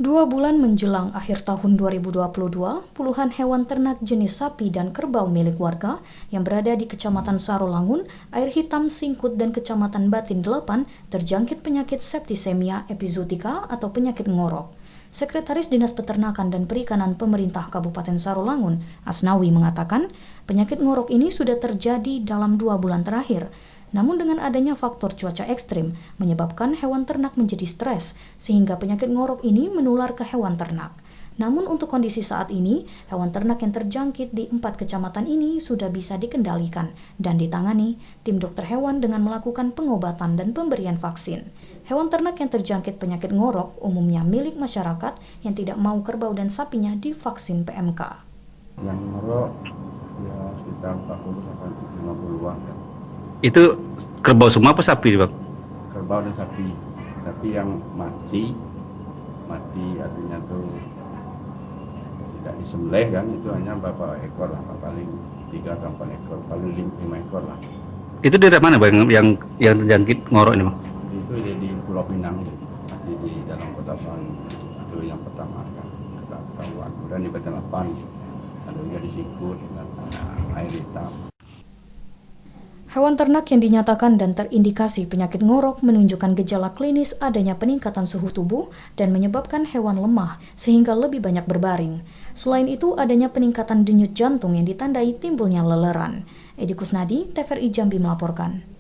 2 bulan menjelang akhir tahun 2022, puluhan hewan ternak jenis sapi dan kerbau milik warga yang berada di Kecamatan Sarolangun, Air Hitam, Singkut, dan Kecamatan Batin 8 terjangkit penyakit septisemia epizootica atau penyakit ngorok. Sekretaris Dinas Peternakan dan Perikanan Pemerintah Kabupaten Sarolangun, Asnawi, mengatakan penyakit ngorok ini sudah terjadi dalam 2 bulan terakhir. Namun dengan adanya faktor cuaca ekstrim menyebabkan hewan ternak menjadi stres sehingga penyakit ngorok ini menular ke hewan ternak. Namun untuk kondisi saat ini, hewan ternak yang terjangkit di 4 kecamatan ini sudah bisa dikendalikan dan ditangani tim dokter hewan dengan melakukan pengobatan dan pemberian vaksin. Hewan ternak yang terjangkit penyakit ngorok umumnya milik masyarakat yang tidak mau kerbau dan sapinya divaksin PMK. Yang ngorok ya sekitar 40-50-an kan. Itu kerbau semua apa sapi, Bang? Kerbau dan sapi. Tapi yang mati artinya tuh tidak disembelih kan, itu hanya beberapa ekor lah, paling 3-4 ekor, paling 5 ekor lah. Itu dari mana, Bang, yang terjangkit ngorok ini, Bang? Itu di Pulau Pinang, masih di dalam kota Palu. Itu yang pertama kan, kita ketahuan. Kemudian di Batin 8, ada juga di Singkut dan Air Hitam. Hewan ternak yang dinyatakan dan terindikasi penyakit ngorok menunjukkan gejala klinis adanya peningkatan suhu tubuh dan menyebabkan hewan lemah sehingga lebih banyak berbaring. Selain itu, adanya peningkatan denyut jantung yang ditandai timbulnya leleran. Edi Kusnadi, TVRI Jambi melaporkan.